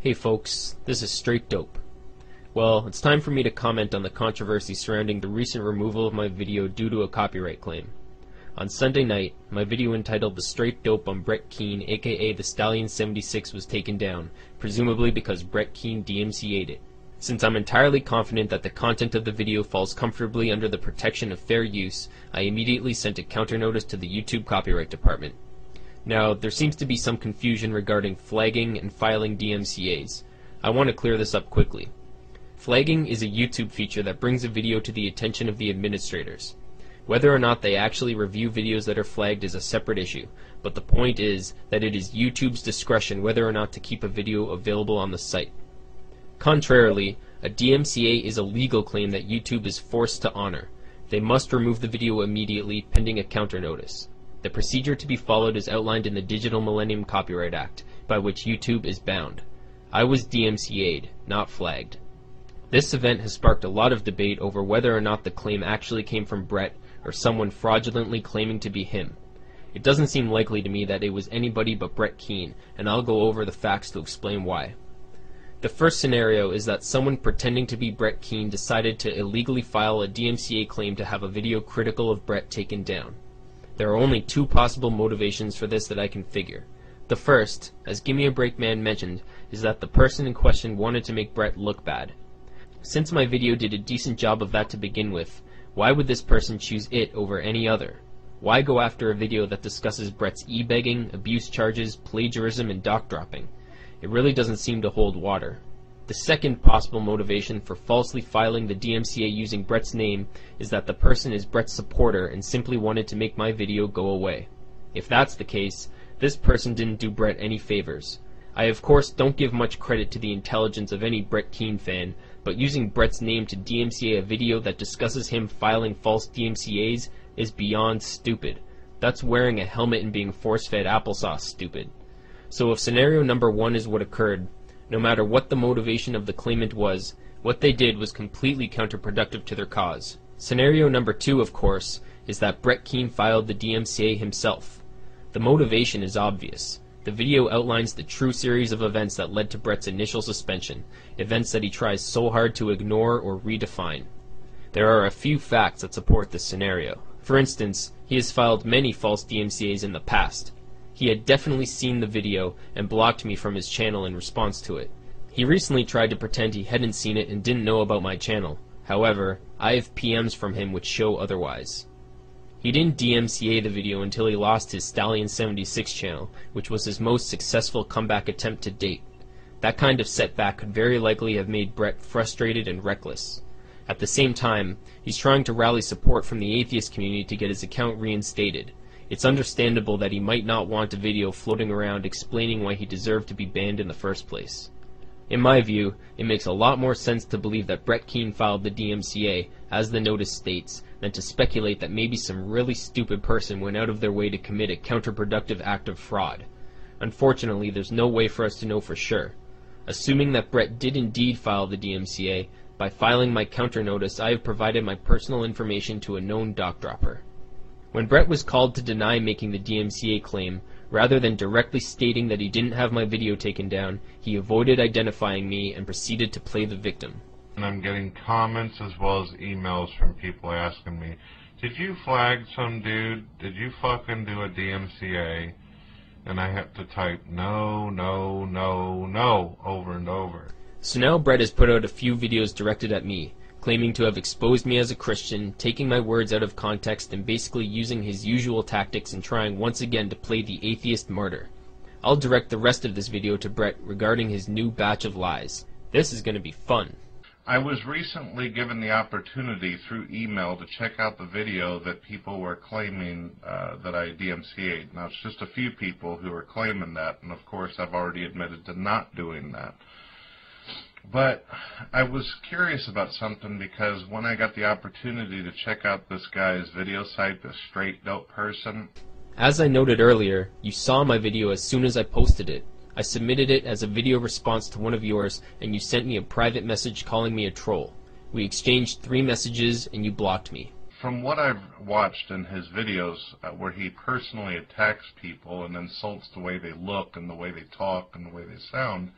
Hey folks, this is Straightd0pe. Well, it's time for me to comment on the controversy surrounding the recent removal of my video due to a copyright claim. On Sunday night, my video entitled The Straightd0pe on Brett Keane, aka the Stallion76, was taken down, presumably because Brett Keane DMCA'd it. Since I'm entirely confident that the content of the video falls comfortably under the protection of fair use, I immediately sent a counter notice to the YouTube copyright department. Now, there seems to be some confusion regarding flagging and filing DMCAs. I want to clear this up quickly. Flagging is a YouTube feature that brings a video to the attention of the administrators. Whether or not they actually review videos that are flagged is a separate issue, but the point is that it is YouTube's discretion whether or not to keep a video available on the site. Contrarily, a DMCA is a legal claim that YouTube is forced to honor. They must remove the video immediately, pending a counter notice. The procedure to be followed is outlined in the Digital Millennium Copyright Act, by which YouTube is bound. I was DMCA'd, not flagged. This event has sparked a lot of debate over whether or not the claim actually came from Brett or someone fraudulently claiming to be him. It doesn't seem likely to me that it was anybody but Brett Keane, and I'll go over the facts to explain why. The first scenario is that someone pretending to be Brett Keane decided to illegally file a DMCA claim to have a video critical of Brett taken down. There are only two possible motivations for this that I can figure. The first, as Gimme a Break Man mentioned, is that the person in question wanted to make Brett look bad. Since my video did a decent job of that to begin with, why would this person choose it over any other? Why go after a video that discusses Brett's e-begging, abuse charges, plagiarism, and doc dropping? It really doesn't seem to hold water. The second possible motivation for falsely filing the DMCA using Brett's name is that the person is Brett's supporter and simply wanted to make my video go away. If that's the case, this person didn't do Brett any favors. I of course don't give much credit to the intelligence of any Brett Keane fan, but using Brett's name to DMCA a video that discusses him filing false DMCAs is beyond stupid. That's wearing a helmet and being force-fed applesauce stupid. So if scenario number one is what occurred, no matter what the motivation of the claimant was, what they did was completely counterproductive to their cause. Scenario number two, of course, is that Brett Keane filed the DMCA himself. The motivation is obvious. The video outlines the true series of events that led to Brett's initial suspension, events that he tries so hard to ignore or redefine. There are a few facts that support this scenario. For instance, he has filed many false DMCAs in the past. He had definitely seen the video and blocked me from his channel in response to it. He recently tried to pretend he hadn't seen it and didn't know about my channel. However, I have PMs from him which show otherwise. He didn't DMCA the video until he lost his Stallion76 channel, which was his most successful comeback attempt to date. That kind of setback could very likely have made Brett frustrated and reckless. At the same time, he's trying to rally support from the atheist community to get his account reinstated. It's understandable that he might not want a video floating around explaining why he deserved to be banned in the first place. In my view, it makes a lot more sense to believe that Brett Keane filed the DMCA, as the notice states, than to speculate that maybe some really stupid person went out of their way to commit a counterproductive act of fraud. Unfortunately, there's no way for us to know for sure. Assuming that Brett did indeed file the DMCA, by filing my counter notice I have provided my personal information to a known doc dropper. When Brett was called to deny making the DMCA claim, rather than directly stating that he didn't have my video taken down, he avoided identifying me and proceeded to play the victim. And I'm getting comments as well as emails from people asking me, did you flag some dude? Did you fucking do a DMCA? And I have to type no, no, no, no over and over. So now Brett has put out a few videos directed at me, claiming to have exposed me as a Christian, taking my words out of context, and basically using his usual tactics and trying once again to play the atheist martyr. I'll direct the rest of this video to Brett regarding his new batch of lies. This is going to be fun. I was recently given the opportunity through email to check out the video that people were claiming that I DMCA'd. Now, it's just a few people who are claiming that, and of course I've already admitted to not doing that. But I was curious about something because when I got the opportunity to check out this guy's video site, the Straightd0pe person. As I noted earlier, you saw my video as soon as I posted it. I submitted it as a video response to one of yours, and you sent me a private message calling me a troll. We exchanged 3 messages, and you blocked me. From what I've watched in his videos where he personally attacks people and insults the way they look and the way they talk and the way they sound,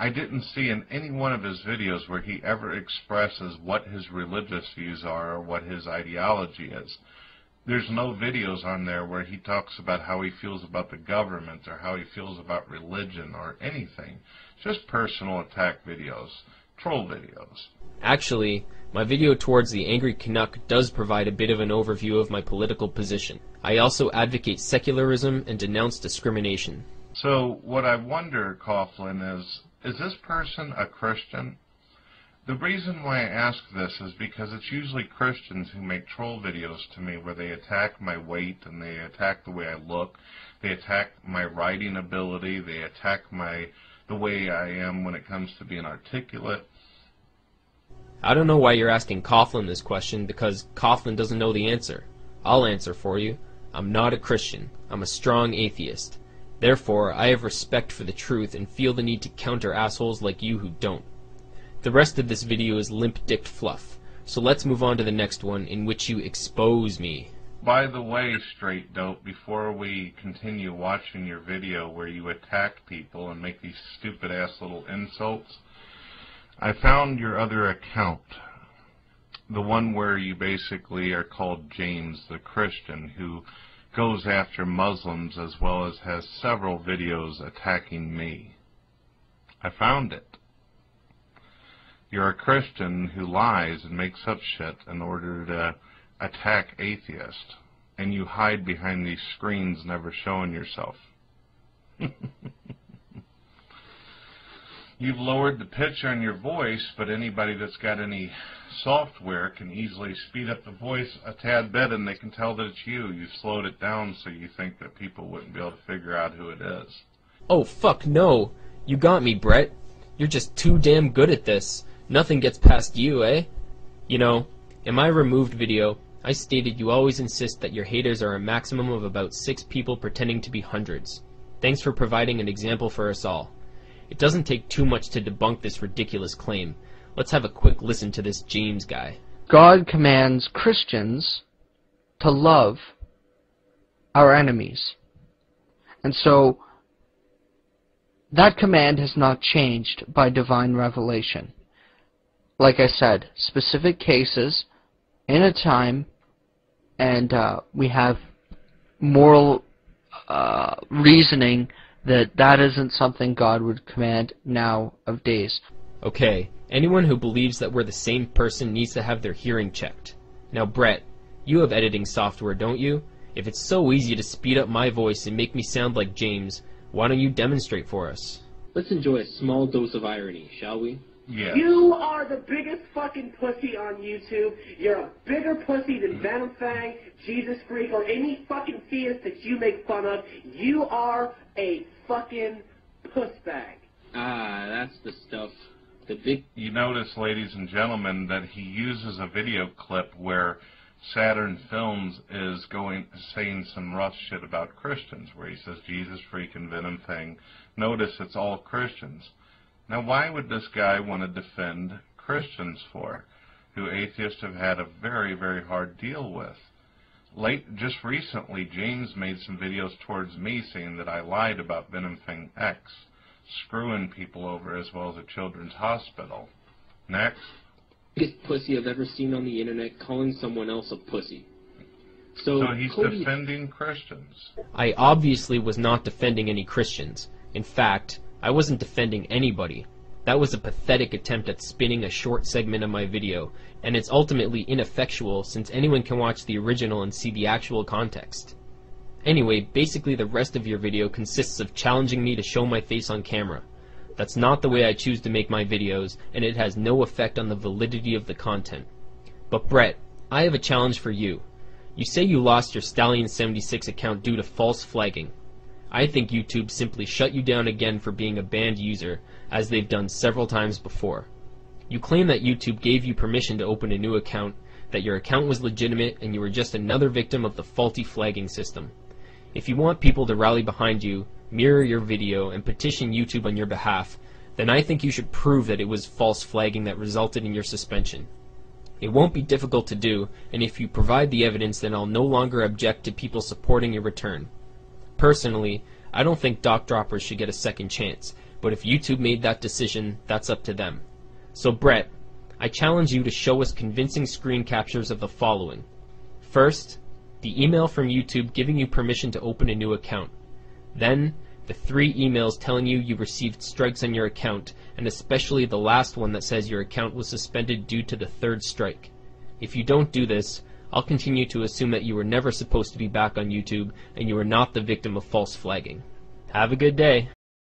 I didn't see in any one of his videos where he ever expresses what his religious views are or what his ideology is. There's no videos on there where he talks about how he feels about the government or how he feels about religion or anything. Just personal attack videos, troll videos. Actually, my video towards the Angry Canuck does provide a bit of an overview of my political position. I also advocate secularism and denounce discrimination. So what I wonder, Coughlin, is this person a Christian? The reason why I ask this is because it's usually Christians who make troll videos to me where they attack my weight and they attack the way I look, they attack my writing ability, they attack the way I am when it comes to being articulate. I don't know why you're asking Coughlin this question, because Coughlin doesn't know the answer. I'll answer for you. I'm not a Christian. I'm a strong atheist. Therefore, I have respect for the truth and feel the need to counter assholes like you who don't. The rest of this video is limp-dicked fluff, so let's move on to the next one, in which you expose me. By the way, Straightd0pe, before we continue watching your video where you attack people and make these stupid-ass little insults, I found your other account, the one where you basically are called James the Christian, who goes after Muslims as well as has several videos attacking me. I found it. You're a Christian who lies and makes up shit in order to attack atheists, and you hide behind these screens never showing yourself. You've lowered the pitch on your voice, but anybody that's got any software can easily speed up the voice a tad bit and they can tell that it's you. You've slowed it down so you think that people wouldn't be able to figure out who it is. Oh, fuck no. You got me, Brett. You're just too damn good at this. Nothing gets past you, eh? You know, in my removed video, I stated you always insist that your haters are a maximum of about 6 people pretending to be hundreds. Thanks for providing an example for us all. It doesn't take too much to debunk this ridiculous claim. Let's have a quick listen to this James guy. God commands Christians to love our enemies. And so, that command has not changed by divine revelation. Like I said, specific cases, in a time, and we have moral reasoning that isn't something God would command now of days. Okay, anyone who believes that we're the same person needs to have their hearing checked. Now Brett, you have editing software, don't you? If it's so easy to speed up my voice and make me sound like James, why don't you demonstrate for us? Let's enjoy a small dose of irony, shall we? Yeah. You are the biggest fucking pussy on YouTube. You're a bigger pussy than Venom Fang, Jesus Freak, or any fucking theist that you make fun of. You are a fucking puss bag. Ah, that's the stuff. The big... You notice, ladies and gentlemen, that he uses a video clip where Saturn Films is saying some rough shit about Christians, where he says Jesus Freak and Venom Fang. Notice it's all Christians. Now, why would this guy want to defend Christians for, who atheists have had a very, very hard deal with? Just recently, James made some videos towards me saying that I lied about Venom Fang X, screwing people over as well as a children's hospital. Next. Biggest pussy I've ever seen on the internet calling someone else a pussy. So he's defending Christians. I obviously was not defending any Christians. In fact, I wasn't defending anybody. That was a pathetic attempt at spinning a short segment of my video, and it's ultimately ineffectual since anyone can watch the original and see the actual context. Anyway, basically the rest of your video consists of challenging me to show my face on camera. That's not the way I choose to make my videos, and it has no effect on the validity of the content. But Brett, I have a challenge for you. You say you lost your Stallion76 account due to false flagging. I think YouTube simply shut you down again for being a banned user, as they've done several times before. You claim that YouTube gave you permission to open a new account, that your account was legitimate, and you were just another victim of the faulty flagging system. If you want people to rally behind you, mirror your video, and petition YouTube on your behalf, then I think you should prove that it was false flagging that resulted in your suspension. It won't be difficult to do, and if you provide the evidence, then I'll no longer object to people supporting your return. Personally, I don't think doc droppers should get a second chance, But if YouTube made that decision, that's up to them. So Brett, I challenge you to show us convincing screen captures of the following. First, the email from YouTube giving you permission to open a new account. Then, the 3 emails telling you received strikes on your account, and especially the last one that says your account was suspended due to the 3rd strike. If you don't do this, I'll continue to assume that you were never supposed to be back on YouTube, and you are not the victim of false flagging. Have a good day.